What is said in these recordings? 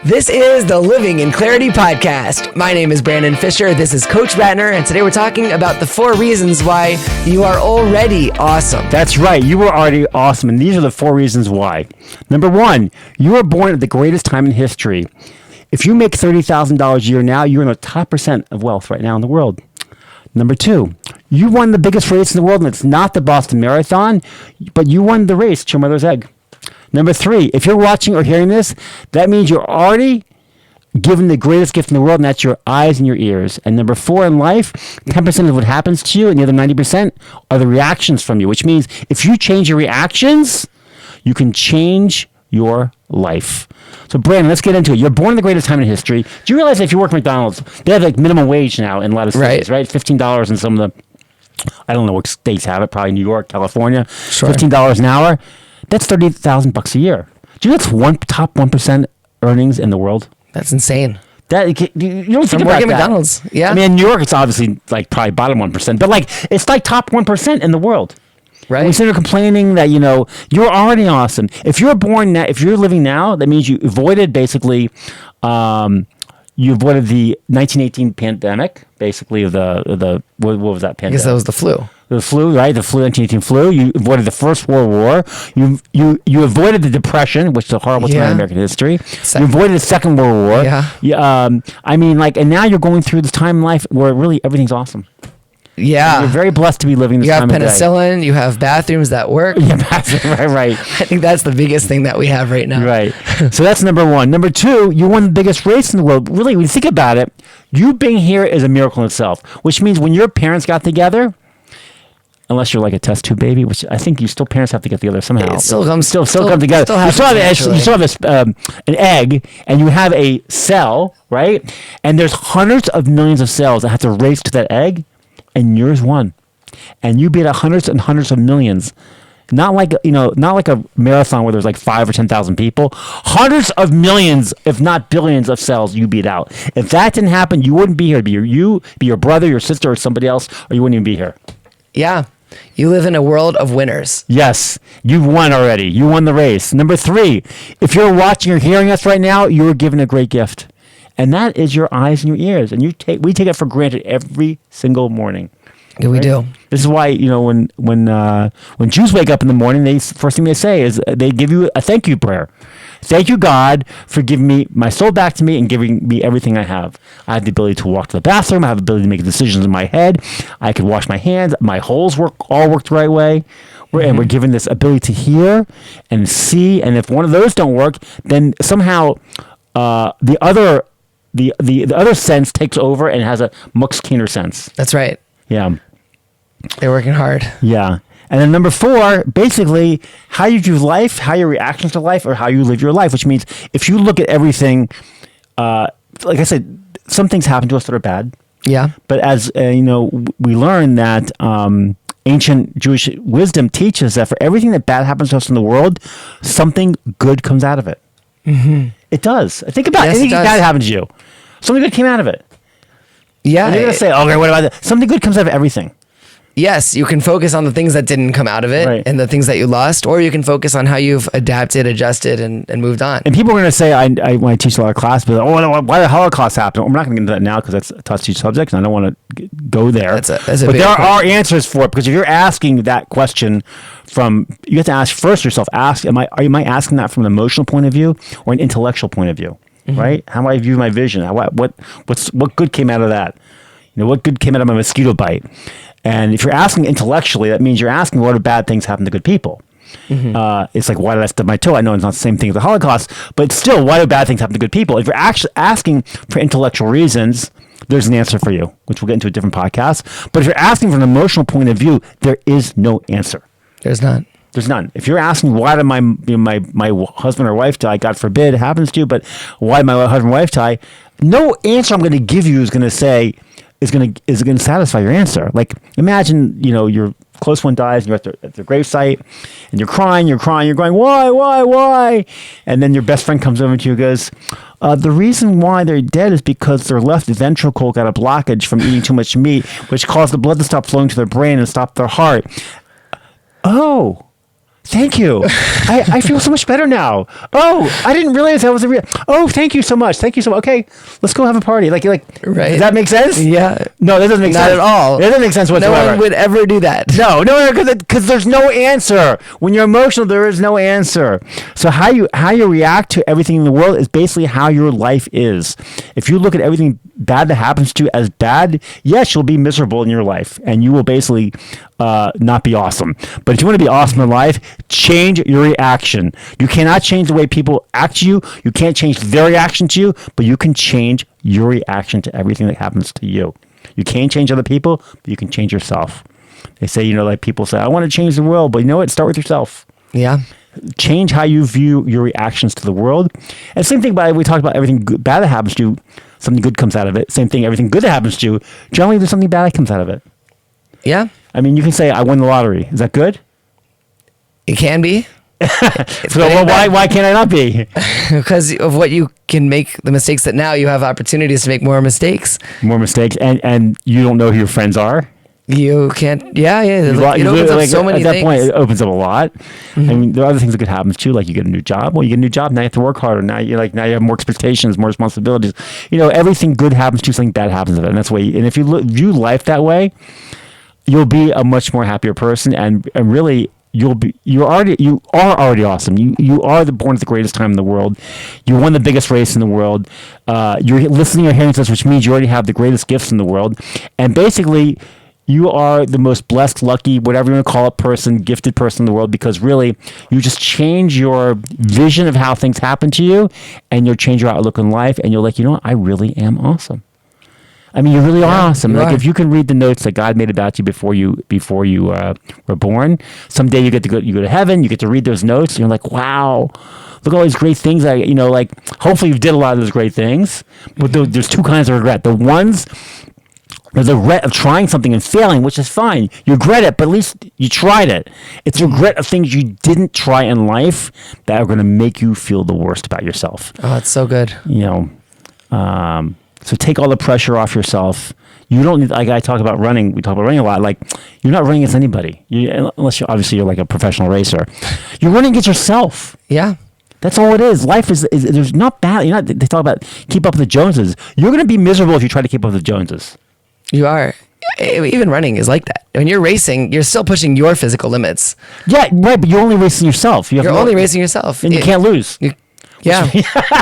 This is the Living in Clarity podcast. My name is Brandon Fisher. This is Coach Ratner, and today we're talking about the 4 reasons why you are already awesome. That's right. You were already awesome, and these are the 4 reasons why. Number 1, you were born at the greatest time in history. If you make $30,000 a year now, you're in the top % of wealth right now in the world. Number 2, you won the biggest race in the world, and it's not the Boston Marathon, but you won the race to your mother's egg. Number 3, if you're watching or hearing this, that means you're already given the greatest gift in the world, and that's your eyes and your ears. And number 4, in life, 10% of what happens to you and the other 90% are the reactions from you, which means if you change your reactions, you can change your life. So, Brandon, let's get into it. You're born in the greatest time in history. Do you realize that if you work at McDonald's, they have like minimum wage now in a lot of states, right? $15 in some of the, I don't know what states have it, probably New York, California, sure. $15 an hour. That's $30,000 a year. Do you know that's top 1% earnings in the world? That's insane. That you don't think about that. McDonald's, yeah. I mean, in New York, it's obviously like probably bottom 1%, but like it's like top 1% in the world. Right. And instead of complaining that you're already awesome. If you're born now, if you're living now, that means you avoided basically. You avoided the 1918 pandemic, basically what was that pandemic? I guess that was the flu. The flu, right? The 1918 flu. You avoided the First World War. You avoided the Depression, which is a horrible time in American history. You avoided the Second World War. Yeah. And now you're going through this time in life where really everything's awesome. Yeah. And you're very blessed to be living this time of day. You have penicillin. You have bathrooms that work. Yeah, right. I think that's the biggest thing that we have right now. Right. So that's number 1. Number 2, you won the biggest race in the world. Really, when you think about it, you being here is a miracle in itself, which means when your parents got together, unless you're like a test tube baby, which I think parents have to get together somehow. It still come together. You still have an egg, and you have a cell, right? And there's hundreds of millions of cells that have to race to that egg, and yours won. And you beat hundreds and hundreds of millions. Not like a marathon where there's like 5 or 10,000 people. Hundreds of millions, if not billions, of cells you beat out. If that didn't happen, you wouldn't be here. It'd be your brother, your sister, or somebody else, or you wouldn't even be here. Yeah. You live in a world of winners. Yes. You've won already. You won the race. Number 3, if you're watching or hearing us right now, you were given a great gift. And that is your eyes and your ears. And we take it for granted every single morning. Yeah, we do. This is why, when Jews wake up in the morning, first thing they say is they give you a thank you prayer. Thank you, God, for giving me my soul back to me and giving me everything I have. I have the ability to walk to the bathroom. I have the ability to make decisions in my head. I can wash my hands. My holes all work the right way. And we're given this ability to hear and see. And if one of those don't work, then somehow the other sense takes over and has a much keener sense. That's right. Yeah. They're working hard. Yeah. And then number 4, basically, how you view life, how your reactions to life, or how you live your life, which means if you look at everything, like I said, some things happen to us that are bad. Yeah. But as, we learn that ancient Jewish wisdom teaches that for everything that bad happens to us in the world, something good comes out of it. Mm-hmm. It does. Think about anything bad happened to you. Something good came out of it. Yeah. And you're going to say, okay, what about that? Something good comes out of everything. Yes, you can focus on the things that didn't come out of it and the things that you lost, or you can focus on how you've adapted, adjusted, and moved on. And people are going to say, when I teach a lot of class, but why the Holocaust happened? We're not going to get into that now because that's a touchy subject, and I don't want to go there. That's a but there are answers for it, because if you're asking that question you have to ask first yourself, am I asking that from an emotional point of view or an intellectual point of view, right? How do I view my vision? What good came out of that? What good came out of my mosquito bite? And if you're asking intellectually, that means you're asking what bad things happen to good people. Mm-hmm. It's like, why did I stub my toe? I know it's not the same thing as the Holocaust, but still, why do bad things happen to good people? If you're actually asking for intellectual reasons, there's an answer for you, which we'll get into a different podcast. But if you're asking from an emotional point of view, there is no answer. There's not. There's none. If you're asking why did my husband or wife die, God forbid it happens to you, but why did my husband or wife die? No answer I'm going to give you is going to say is going to satisfy your answer. Like, imagine your close one dies and you're at their gravesite and you're crying, you're going, why? And then your best friend comes over to you and goes, the reason why they're dead is because their left ventricle got a blockage from eating too much meat, which caused the blood to stop flowing to their brain and stop their heart. Oh. Thank you. I feel so much better now. Oh, I didn't realize that was a real. Oh, thank you so much. Thank you so much. Okay, let's go have a party. Like, right. Does that make sense? Yeah. No, that doesn't make sense. Not at all. It doesn't make sense whatsoever. No one would ever do that. No, because there's no answer. When you're emotional, there is no answer. So how you react to everything in the world is basically how your life is. If you look at everything bad that happens to you as bad, yes, you'll be miserable in your life, and you will basically not be awesome. But if you want to be awesome in life, change your reaction. You cannot change the way people act to you. You can't change their reaction to you, but you can change your reaction to everything that happens to you. You can't change other people, but you can change yourself. They say, like people say, I want to change the world, but you know what? Start with yourself. Yeah. Change how you view your reactions to the world. And same thing, we talked about everything bad that happens to you, something good comes out of it. Same thing, everything good that happens to you, generally there's something bad that comes out of it. Yeah. I mean, you can say, I won the lottery. Is that good? It can be. So why can't I not be? Because of what you can make, the mistakes that now you have opportunities to make more mistakes. More mistakes, and you don't know who your friends are. You can't. Yeah. It opens up so many things. At that things. point, it opens up a lot. Mm-hmm. I mean, there are other things that could happen too, like you get a new job. Well, you get a new job, now you have to work harder. Now you have more expectations, more responsibilities. Everything good happens to you, something bad happens to it, and that's why. And if you view life that way, you'll be a much more happier person, and really. You are already awesome. You are born at the greatest time in the world. You won the biggest race in the world. You're listening or hearing this, which means you already have the greatest gifts in the world. And basically, you are the most blessed, lucky, whatever you want to call it, person, gifted person in the world, because really, you just change your vision of how things happen to you, and you'll change your outlook on life, and you're like, I really am awesome. I mean, you really are awesome. Like, if you can read the notes that God made about you before you were born, someday you go to heaven. You get to read those notes, and you're like, wow, look at all these great things. Hopefully you did a lot of those great things. But there's two kinds of regret. The regret of trying something and failing, which is fine. You regret it, but at least you tried it. It's regret of things you didn't try in life that are going to make you feel the worst about yourself. Oh, that's so good. So take all the pressure off yourself. You don't need, like I talk about running. We talk about running a lot. Like, you're not running against anybody, unless you're like a professional racer. You're running against yourself. Yeah. That's all it is. Life is there's not bad. They talk about keep up with the Joneses. You're going to be miserable if you try to keep up with the Joneses. You are. Even running is like that. When you're racing, you're still pushing your physical limits. Yeah, right. But you're only racing yourself. You're only racing yourself. And you can't lose. Yeah.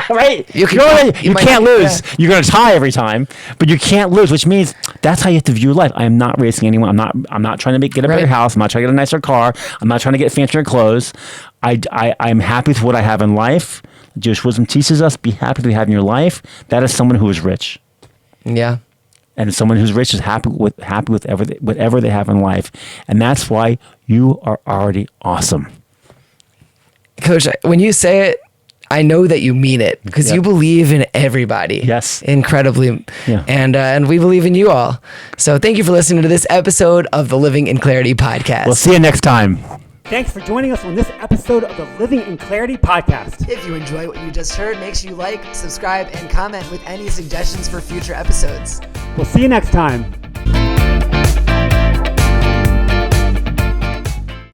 Right. You can't can't lose. Yeah. You're going to tie every time, but you can't lose, which means that's how you have to view life. I am not racing anyone. I'm not trying to get a better house. I'm not trying to get a nicer car. I'm not trying to get fancier clothes. I'm happy with what I have in life. Jewish wisdom teaches us, be happy with what you have in your life. That is someone who is rich. Yeah. And someone who's rich is happy with whatever they have in life. And that's why you are already awesome. Coach, when you say it, I know that you mean it, because you believe in everybody. Yes. Incredibly. Yeah. And we believe in you all. So thank you for listening to this episode of the Living in Clarity podcast. We'll see you next time. Thanks for joining us on this episode of the Living in Clarity podcast. If you enjoy what you just heard, make sure you like, subscribe, and comment with any suggestions for future episodes. We'll see you next time.